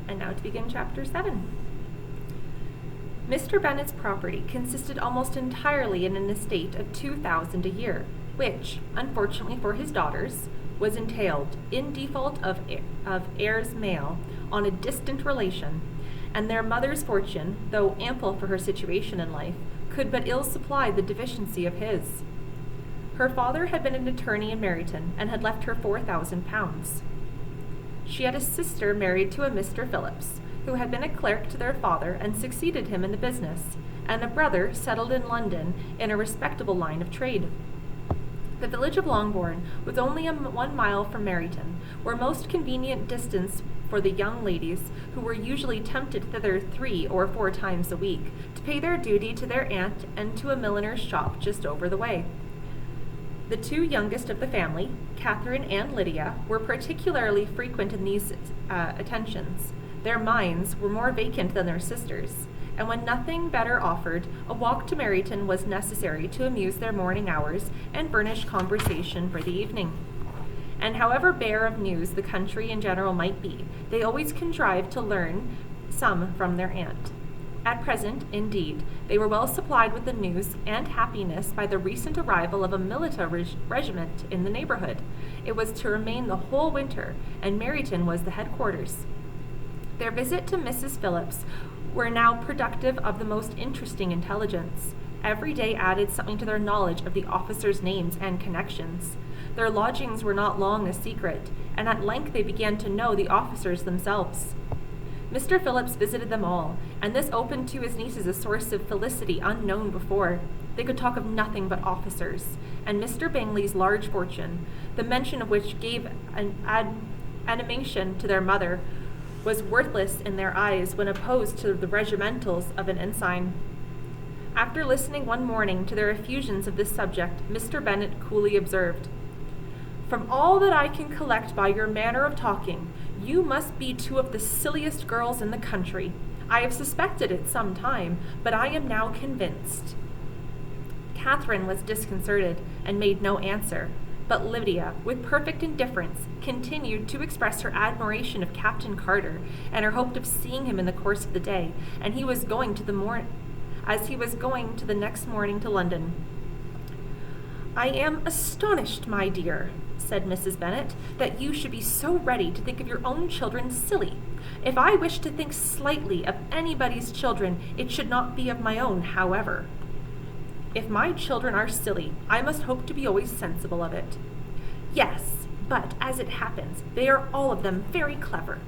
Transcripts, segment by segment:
And now to begin Chapter 7. Mr. Bennet's property consisted almost entirely in an estate of $2,000 a year, which, unfortunately for his daughters, was entailed, in default of heirs male, on a distant relation, and their mother's fortune, though ample for her situation in life, could but ill supply the deficiency of his. Her father had been an attorney in Meryton, and had left her £4,000. She had a sister married to a Mr. Phillips, who had been a clerk to their father and succeeded him in the business, and a brother settled in London in a respectable line of trade. The village of Longbourn was only 1 mile from Meryton, where most convenient distance for the young ladies, who were usually tempted thither 3 or 4 times a week, to pay their duty to their aunt and to a milliner's shop just over the way. The 2 youngest of the family, Catherine and Lydia, were particularly frequent in these attentions. Their minds were more vacant than their sisters', and when nothing better offered, a walk to Meryton was necessary to amuse their morning hours and furnish conversation for the evening. And however bare of news the country in general might be, they always contrived to learn some from their aunt. At present, indeed, they were well supplied with the news and happiness by the recent arrival of a military regiment in the neighborhood. It was to remain the whole winter, and Meryton was the headquarters. Their visit to Mrs. Phillips were now productive of the most interesting intelligence. Every day added something to their knowledge of the officers' names and connections. Their lodgings were not long a secret, and at length they began to know the officers themselves. Mr. Phillips visited them all, and this opened to his nieces a source of felicity unknown before. They could talk of nothing but officers, and Mr. Bingley's large fortune, the mention of which gave an animation to their mother, was worthless in their eyes when opposed to the regimentals of an ensign. After listening one morning to their effusions of this subject, Mr. Bennet coolly observed, "From all that I can collect by your manner of talking, you must be 2 of the silliest girls in the country. I have suspected it some time, but I am now convinced." Catherine was disconcerted and made no answer, but Lydia, with perfect indifference, continued to express her admiration of Captain Carter and her hope of seeing him in the course of the day, and he was going to the next morning to London. "I am astonished, my dear," said Mrs. Bennet, "that you should be so ready to think of your own children silly. If I wish to think slightly of anybody's children, it should not be of my own, however. If my children are silly, I must hope to be always sensible of it. Yes, but as it happens, they are all of them very clever.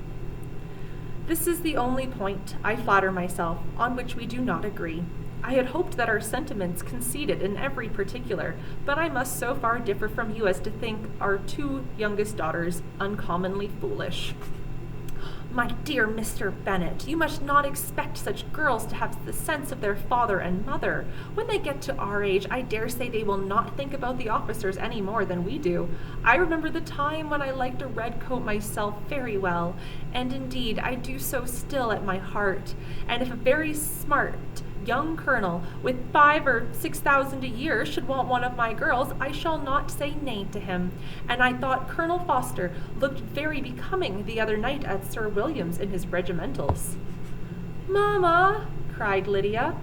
This is the only point, I flatter myself, on which we do not agree. I had hoped that our sentiments conceded in every particular, but I must so far differ from you as to think our 2 youngest daughters uncommonly foolish." "My dear Mr. Bennet, you must not expect such girls to have the sense of their father and mother. When they get to our age, I dare say they will not think about the officers any more than we do. I remember the time when I liked a red coat myself very well, and indeed I do so still at my heart, and if a very smart young colonel with 5,000 or 6,000 a year should want one of my girls, I shall not say nay to him, and I thought Colonel Foster looked very becoming the other night at Sir William's in his regimentals." "Mamma," cried Lydia,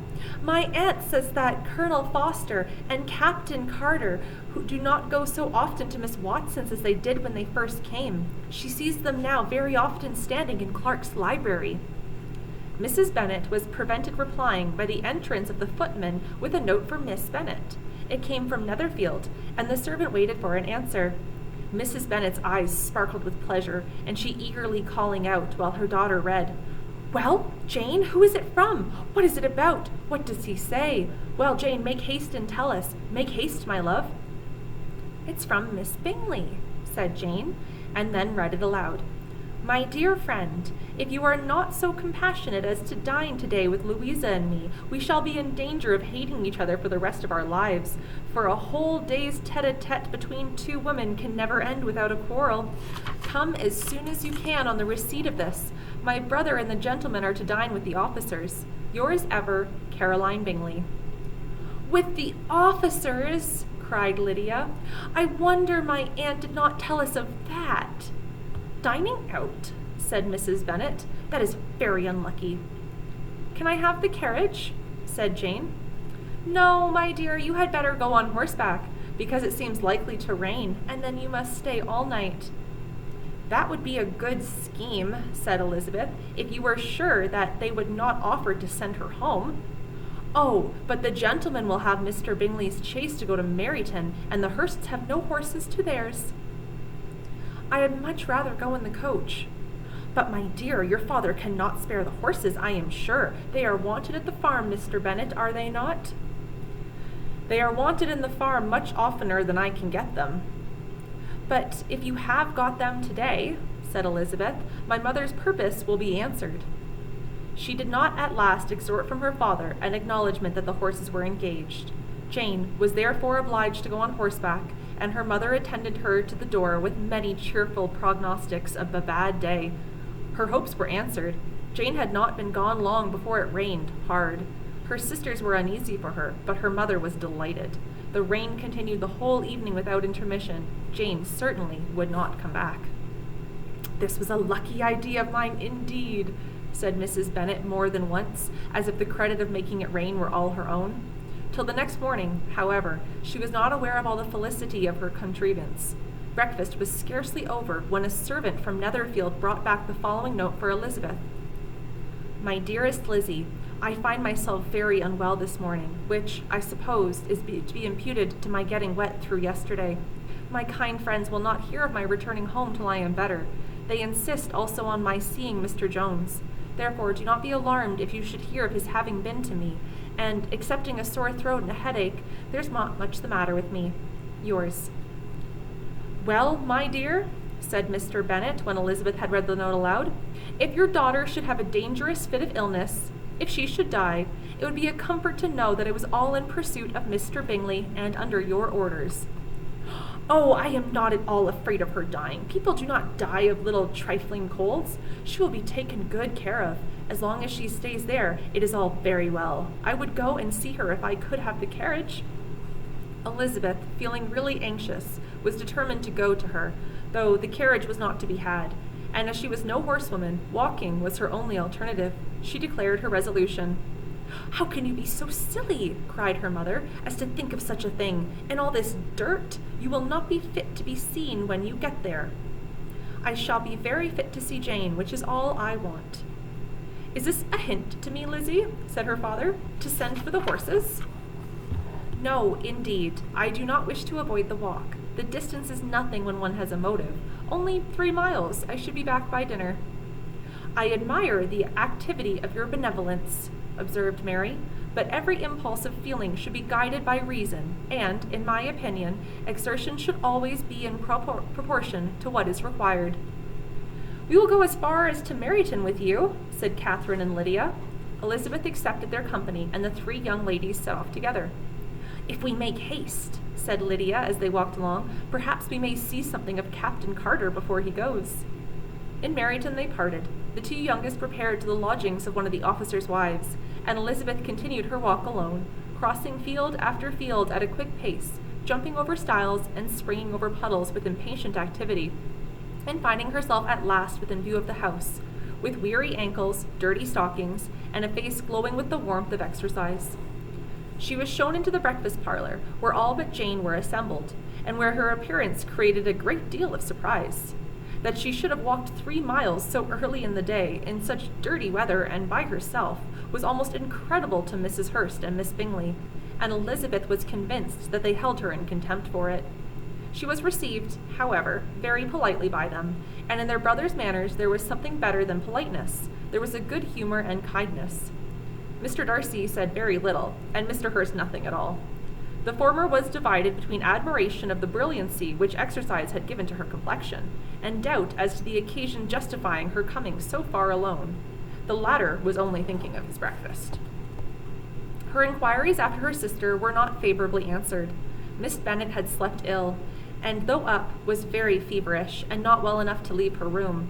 "my aunt says that Colonel Foster and Captain Carter, who do not go so often to Miss Watson's as they did when they first came, she sees them now very often standing in Clark's library." Mrs. Bennet was prevented replying by the entrance of the footman with a note for Miss Bennet. It came from Netherfield, and the servant waited for an answer. Mrs. Bennet's eyes sparkled with pleasure, and she eagerly calling out while her daughter read, "Well, Jane, who is it from? What is it about? What does he say? Well, Jane, make haste and tell us. Make haste, my love." "It's from Miss Bingley," said Jane, and then read it aloud. "My dear friend, if you are not so compassionate as to dine today with Louisa and me, we shall be in danger of hating each other for the rest of our lives, for a whole day's tete-a-tete between 2 women can never end without a quarrel. Come as soon as you can on the receipt of this. My brother and the gentlemen are to dine with the officers. Yours ever, Caroline Bingley." "With the officers!" cried Lydia. "I wonder my aunt did not tell us of that." "Dining out," said Mrs. Bennet. That is very unlucky." "Can I have the carriage?" said Jane. "No, my dear, you had better go on horseback, because it seems likely to rain, and then you must stay all night." "That would be a good scheme," said Elizabeth, "if you were sure that they would not offer to send her home." "Oh, but the gentlemen will have Mr. Bingley's chaise to go to Meryton, and the Hursts have no horses to theirs." "I had much rather go in the coach." "But, my dear, your father cannot spare the horses, I am sure. They are wanted at the farm, Mr. Bennet, are they not?" "They are wanted in the farm much oftener than I can get them." "But if you have got them today," said Elizabeth, "my mother's purpose will be answered." She did not at last extort from her father an acknowledgment that the horses were engaged. Jane was therefore obliged to go on horseback, and her mother attended her to the door with many cheerful prognostics of a bad day. Her hopes were answered. Jane had not been gone long before it rained hard. Her sisters were uneasy for her, but her mother was delighted. The rain continued the whole evening without intermission. Jane certainly would not come back. "This was a lucky idea of mine indeed," said Mrs. Bennet more than once, as if the credit of making it rain were all her own. Till the next morning, however, she was not aware of all the felicity of her contrivance. Breakfast was scarcely over when a servant from Netherfield brought back the following note for Elizabeth. "My dearest Lizzie, I find myself very unwell this morning, which, I suppose, is to be imputed to my getting wet through yesterday. My kind friends will not hear of my returning home till I am better. They insist also on my seeing Mr. Jones. Therefore do not be alarmed if you should hear of his having been to me, and, excepting a sore throat and a headache, there's not much the matter with me. Yours." "Well, my dear," said Mr. Bennet, when Elizabeth had read the note aloud, "if your daughter should have a dangerous fit of illness, if she should die, it would be a comfort to know that it was all in pursuit of Mr. Bingley and under your orders." "Oh, I am not at all afraid of her dying. People do not die of little trifling colds. She will be taken good care of. As long as she stays there, it is all very well. I would go and see her if I could have the carriage." Elizabeth, feeling really anxious, was determined to go to her, though the carriage was not to be had, and as she was no horsewoman, walking was her only alternative. She declared her resolution. "How can you be so silly," cried her mother, "as to think of such a thing? In all this dirt, you will not be fit to be seen when you get there." "I shall be very fit to see Jane, which is all I want." "Is this a hint to me, Lizzie," said her father, "to send for the horses?" "No, indeed. I do not wish to avoid the walk. The distance is nothing when one has a motive. Only 3 miles. I should be back by dinner." "I admire the activity of your benevolence," observed Mary, "but every impulse of feeling should be guided by reason, and, in my opinion, exertion should always be in proportion to what is required." "We will go as far as to Meryton with you," said Catherine and Lydia. Elizabeth accepted their company, and the 3 young ladies set off together. "If we make haste," said Lydia as they walked along, "perhaps we may see something of Captain Carter before he goes." In Meryton they parted. The 2 youngest repaired to the lodgings of one of the officers' wives, and Elizabeth continued her walk alone, crossing field after field at a quick pace, jumping over stiles and springing over puddles with impatient activity, and finding herself at last within view of the house, with weary ankles, dirty stockings, and a face glowing with the warmth of exercise. She was shown into the breakfast parlor, where all but Jane were assembled, and where her appearance created a great deal of surprise. That she should have walked 3 miles so early in the day, in such dirty weather and by herself, was almost incredible to Mrs. Hurst and Miss Bingley, and Elizabeth was convinced that they held her in contempt for it. She was received, however, very politely by them, and in their brother's manners there was something better than politeness. There was a good humour and kindness. Mr. Darcy said very little, and Mr. Hurst nothing at all. The former was divided between admiration of the brilliancy which exercise had given to her complexion, and doubt as to the occasion justifying her coming so far alone. The latter was only thinking of his breakfast. Her inquiries after her sister were not favourably answered. Miss Bennet had slept ill, and though up, was very feverish, and not well enough to leave her room.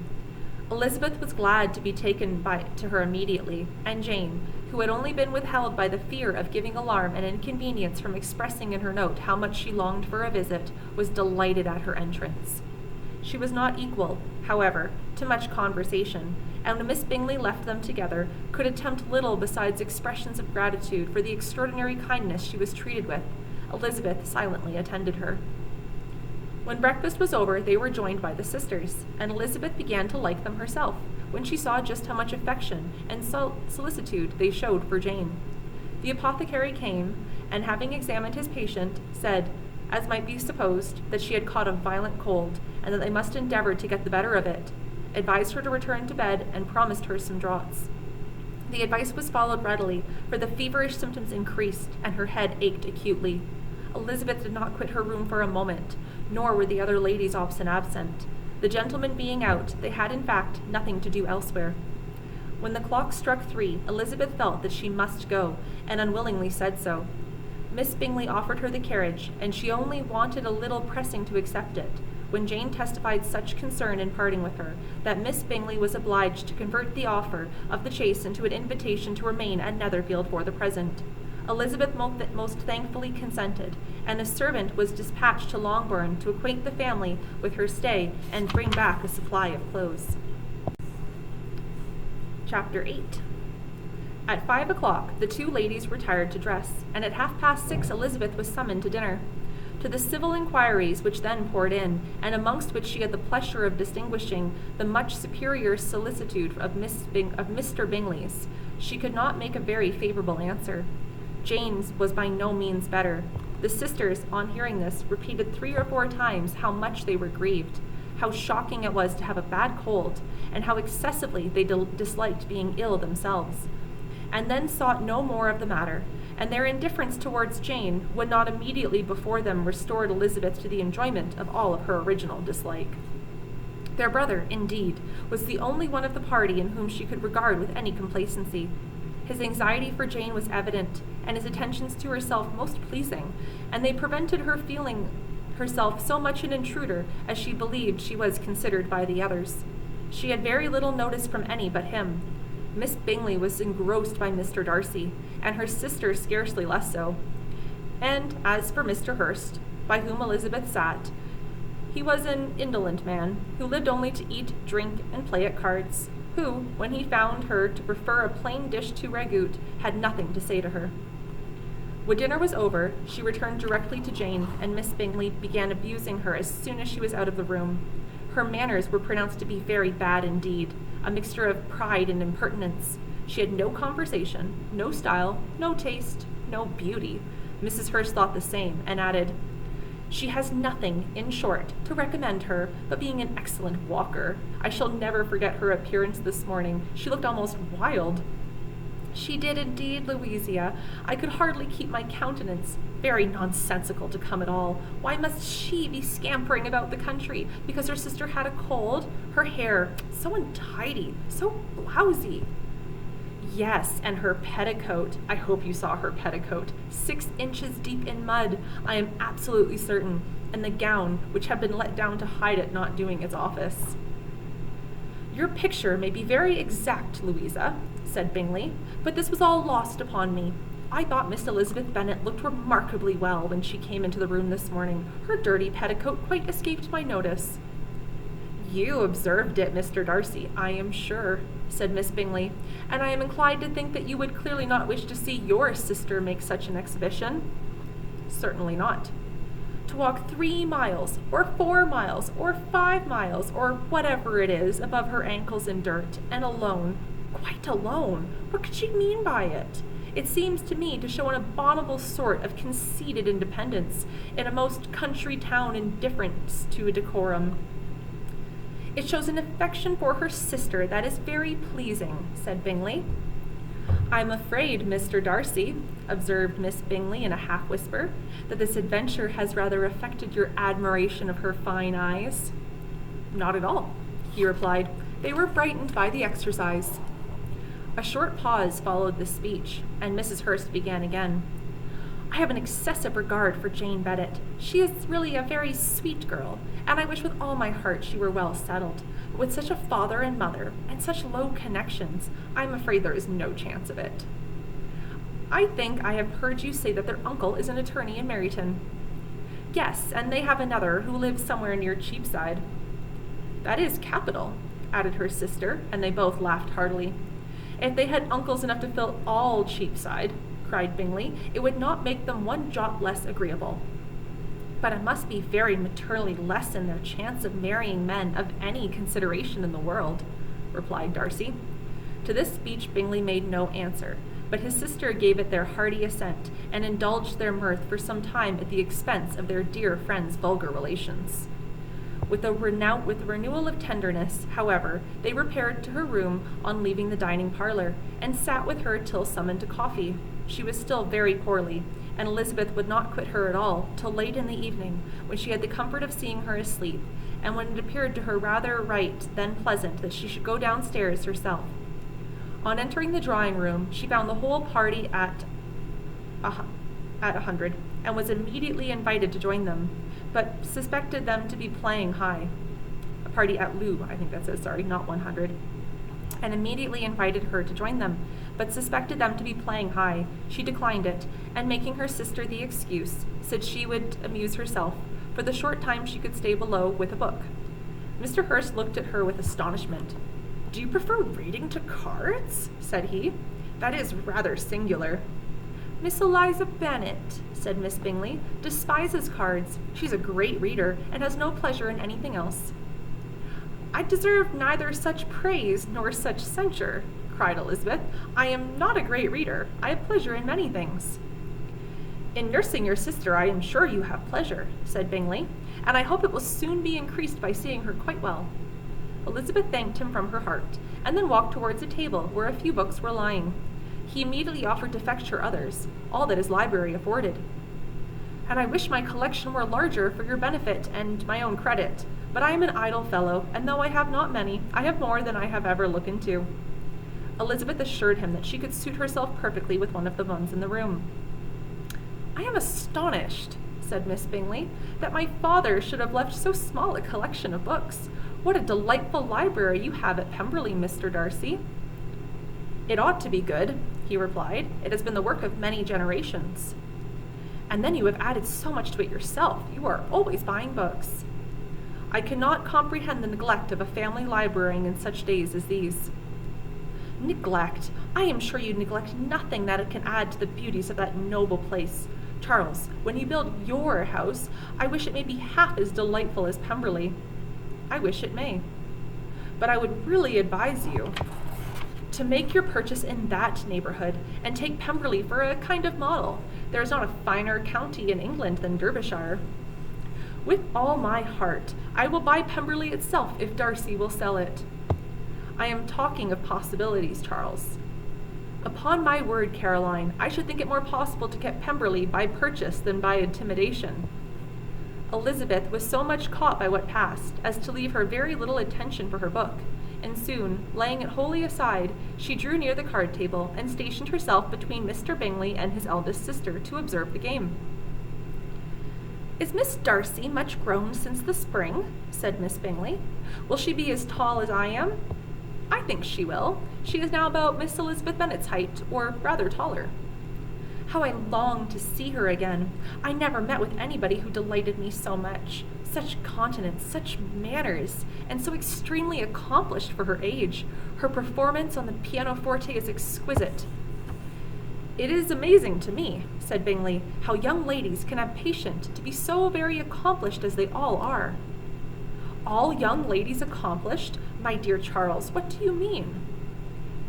Elizabeth was glad to be taken to her immediately, and Jane, who had only been withheld by the fear of giving alarm and inconvenience from expressing in her note how much she longed for a visit, was delighted at her entrance. She was not equal, however, to much conversation, and when Miss Bingley left them together, could attempt little besides expressions of gratitude for the extraordinary kindness she was treated with. Elizabeth silently attended her. When breakfast was over, they were joined by the sisters, and Elizabeth began to like them herself, when she saw just how much affection and solicitude they showed for Jane. The apothecary came, and having examined his patient, said, as might be supposed, that she had caught a violent cold, and that they must endeavor to get the better of it, advised her to return to bed, and promised her some draughts. The advice was followed readily, for the feverish symptoms increased, and her head ached acutely. Elizabeth did not quit her room for a moment, nor were the other ladies often absent. The gentlemen being out, they had in fact nothing to do elsewhere. When the clock struck 3, Elizabeth felt that she must go, and unwillingly said so. Miss Bingley offered her the carriage, and she only wanted a little pressing to accept it, when Jane testified such concern in parting with her, that Miss Bingley was obliged to convert the offer of the chaise into an invitation to remain at Netherfield for the present. Elizabeth most thankfully consented, and a servant was dispatched to Longbourn to acquaint the family with her stay and bring back a supply of clothes. Chapter 8. At 5 o'clock, the two ladies retired to dress, and at 6:30 Elizabeth was summoned to dinner. To the civil inquiries which then poured in, and amongst which she had the pleasure of distinguishing the much superior solicitude of Mr. Bingley's, she could not make a very favourable answer. Jane's was by no means better. The sisters, on hearing this, repeated 3 or 4 times how much they were grieved, how shocking it was to have a bad cold, and how excessively they disliked being ill themselves, and then sought no more of the matter, and their indifference towards Jane would not immediately before them restored Elizabeth to the enjoyment of all of her original dislike. Their brother, indeed, was the only one of the party in whom she could regard with any complacency. His anxiety for Jane was evident, and his attentions to herself most pleasing, and they prevented her feeling herself so much an intruder as she believed she was considered by the others. She had very little notice from any but him. Miss Bingley was engrossed by Mr. Darcy, and her sister scarcely less so. And as for Mr. Hurst, by whom Elizabeth sat, he was an indolent man, who lived only to eat, drink, and play at cards, who, when he found her to prefer a plain dish to ragout, had nothing to say to her. When dinner was over, she returned directly to Jane, and Miss Bingley began abusing her as soon as she was out of the room. Her manners were pronounced to be very bad indeed, a mixture of pride and impertinence. She had no conversation, no style, no taste, no beauty. Mrs. Hurst thought the same, and added, "She has nothing, in short, to recommend her, but being an excellent walker. I shall never forget her appearance this morning. She looked almost wild." "She did indeed, Louisa. I could hardly keep my countenance. Very nonsensical to come at all. Why must she be scampering about the country, because her sister had a cold? Her hair, so untidy, so blousy." "Yes, and her petticoat. I hope you saw her petticoat. 6 inches deep in mud, I am absolutely certain, and the gown, which had been let down to hide it not doing its office." "Your picture may be very exact, Louisa," said Bingley, "but this was all lost upon me. I thought Miss Elizabeth Bennet looked remarkably well when she came into the room this morning. Her dirty petticoat quite escaped my notice." "You observed it, Mr. Darcy, I am sure," said Miss Bingley, "and I am inclined to think that you would clearly not wish to see your sister make such an exhibition." "Certainly not." "To walk 3 miles, or 4 miles, or 5 miles, or whatever it is, above her ankles in dirt, and alone, quite alone. What could she mean by it? It seems to me to show an abominable sort of conceited independence, in a most country town indifference to a decorum." "It shows an affection for her sister that is very pleasing," said Bingley. "I'm afraid, Mr. Darcy," observed Miss Bingley in a half-whisper, "that this adventure has rather affected your admiration of her fine eyes." "Not at all," he replied. "They were brightened by the exercise." A short pause followed this speech, and Mrs. Hurst began again. "I have an excessive regard for Jane Bennet. She is really a very sweet girl, and I wish with all my heart she were well settled. But with such a father and mother, and such low connections, I am afraid there is no chance of it." "I think I have heard you say that their uncle is an attorney in Meryton." "Yes, and they have another who lives somewhere near Cheapside." "That is capital. added her sister, and they both laughed heartily. If they had uncles enough to fill all Cheapside, cried Bingley, it would not make them one jot less agreeable. But it must be very materially lessen their chance of marrying men of any consideration in the world, replied Darcy. To this speech Bingley made no answer, but his sister gave it their hearty assent, and indulged their mirth for some time at the expense of their dear friend's vulgar relations. With a renewal of tenderness, however, they repaired to her room on leaving the dining parlour, and sat with her till summoned to coffee. She was still very poorly, and Elizabeth would not quit her at all till late in the evening, when she had the comfort of seeing her asleep, and when it appeared to her rather right than pleasant that she should go downstairs herself. On entering the drawing-room, she found the whole party at 100, and was immediately invited to join them, but suspected them to be playing high. A party at Loo, I think that says, sorry, not 100. And immediately invited her to join them, but suspected them to be playing high. She declined it, and making her sister the excuse, said she would amuse herself for the short time she could stay below with a book. Mr. Hurst looked at her with astonishment. "Do you prefer reading to cards?" said he. "That is rather singular." "Miss Eliza Bennet," said Miss Bingley, "despises cards. She's a great reader, and has no pleasure in anything else." "I deserve neither such praise nor such censure," cried Elizabeth. "I am not a great reader. I have pleasure in many things." "In nursing your sister I am sure you have pleasure," said Bingley, "and I hope it will soon be increased by seeing her quite well." Elizabeth thanked him from her heart, and then walked towards a table where a few books were lying. He immediately offered to fetch her others, all that his library afforded. "And I wish my collection were larger for your benefit and my own credit, but I am an idle fellow, and though I have not many, I have more than I have ever looked into." Elizabeth assured him that she could suit herself perfectly with one of the ones in the room. "I am astonished," said Miss Bingley, "that my father should have left so small a collection of books. What a delightful library you have at Pemberley, Mr. Darcy." "It ought to be good," he replied. "It has been the work of many generations." "And then you have added so much to it yourself. You are always buying books." "I cannot comprehend the neglect of a family library in such days as these." "Neglect! I am sure you neglect nothing that can add to the beauties of that noble place. Charles, when you build your house, I wish it may be half as delightful as Pemberley." "I wish it may. But I would really advise you to make your purchase in that neighbourhood, and take Pemberley for a kind of model. There is not a finer county in England than Derbyshire." "With all my heart. I will buy Pemberley itself if Darcy will sell it." "I am talking of possibilities, Charles." "Upon my word, Caroline, I should think it more possible to get Pemberley by purchase than by intimidation." Elizabeth was so much caught by what passed as to leave her very little attention for her book, and soon, laying it wholly aside, she drew near the card table and stationed herself between Mr. Bingley and his eldest sister to observe the game. "Is Miss Darcy much grown since the spring?" said Miss Bingley. "Will she be as tall as I am?" "I think she will. She is now about Miss Elizabeth Bennet's height, or rather taller." "How I long to see her again! I never met with anybody who delighted me so much. Such continence, such manners, and so extremely accomplished for her age. Her performance on the pianoforte is exquisite." "It is amazing to me," said Bingley, "how young ladies can have patience to be so very accomplished as they all are." "All young ladies accomplished? My dear Charles, what do you mean?"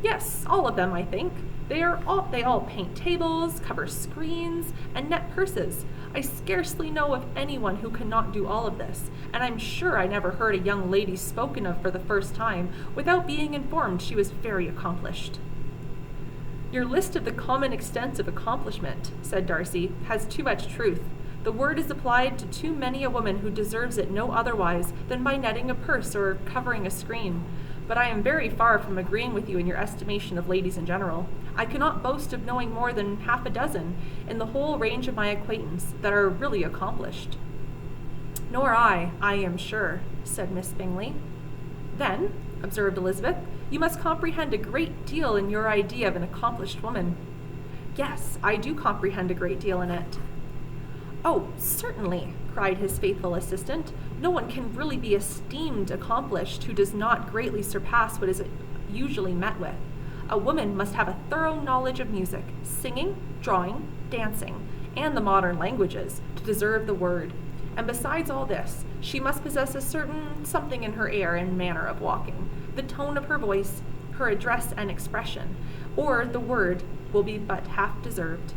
"Yes, all of them, I think. They all paint tables, cover screens, and net purses. I scarcely know of anyone who cannot do all of this, and I'm sure I never heard a young lady spoken of for the first time without being informed she was very accomplished." "Your list of the common extent of accomplishment," said Darcy, "has too much truth. The word is applied to too many a woman who deserves it no otherwise than by netting a purse or covering a screen. But I am very far from agreeing with you in your estimation of ladies in general. I cannot boast of knowing more than half a dozen, in the whole range of my acquaintance, that are really accomplished." "Nor I am sure," said Miss Bingley. "Then," observed Elizabeth, "you must comprehend a great deal in your idea of an accomplished woman." "Yes, I do comprehend a great deal in it." "Oh, certainly," cried his faithful assistant. No one can really be esteemed accomplished who does not greatly surpass what is usually met with. A woman must have a thorough knowledge of music, singing, drawing, dancing, and the modern languages to deserve the word. And besides all this, she must possess a certain something in her air and manner of walking, the tone of her voice, her address and expression, or the word will be but half deserved.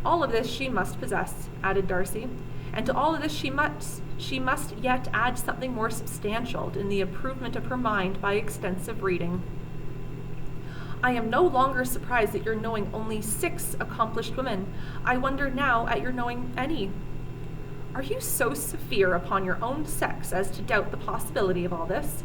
All of this she must possess, added Darcy, and to all of this she must yet add something more substantial in the improvement of her mind by extensive reading. I am no longer surprised at your knowing only 6 accomplished women. I wonder now at your knowing any. Are you so severe upon your own sex as to doubt the possibility of all this?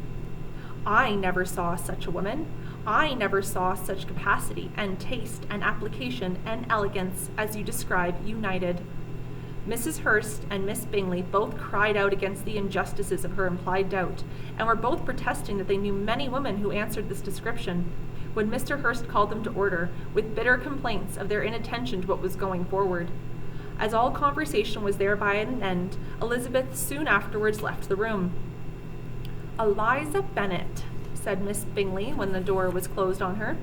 I never saw such a woman. I never saw such capacity and taste and application and elegance as you describe united. Mrs. Hurst and Miss Bingley both cried out against the injustices of her implied doubt, and were both protesting that they knew many women who answered this description, when Mr. Hurst called them to order, with bitter complaints of their inattention to what was going forward. As all conversation was thereby at an end, Elizabeth soon afterwards left the room. Eliza Bennet, said Miss Bingley when the door was closed on her,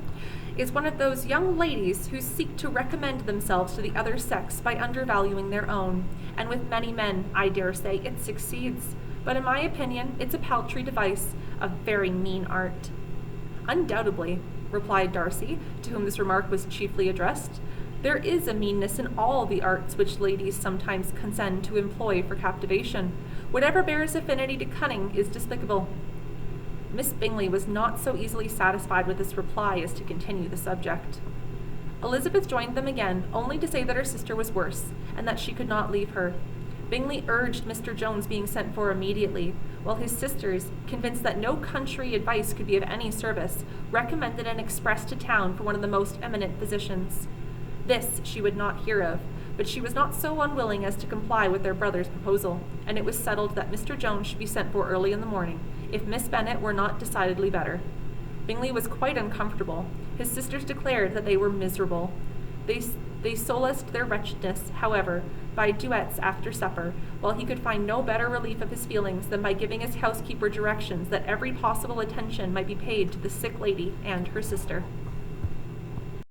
is one of those young ladies who seek to recommend themselves to the other sex by undervaluing their own, and with many men, I dare say, it succeeds. But in my opinion, it's a paltry device, a very mean art. Undoubtedly, replied Darcy, to whom this remark was chiefly addressed. There is a meanness in all the arts which ladies sometimes consent to employ for captivation. Whatever bears affinity to cunning is despicable. Miss Bingley was not so easily satisfied with this reply as to continue the subject. Elizabeth joined them again, only to say that her sister was worse, and that she could not leave her. Bingley urged Mr. Jones being sent for immediately, while his sisters, convinced that no country advice could be of any service, recommended an express to town for one of the most eminent physicians. This she would not hear of, but she was not so unwilling as to comply with their brother's proposal, and it was settled that Mr. Jones should be sent for early in the morning, if Miss Bennet were not decidedly better. Bingley was quite uncomfortable. His sisters declared that they were miserable. They solaced their wretchedness, however, by duets after supper, while he could find no better relief of his feelings than by giving his housekeeper directions that every possible attention might be paid to the sick lady and her sister.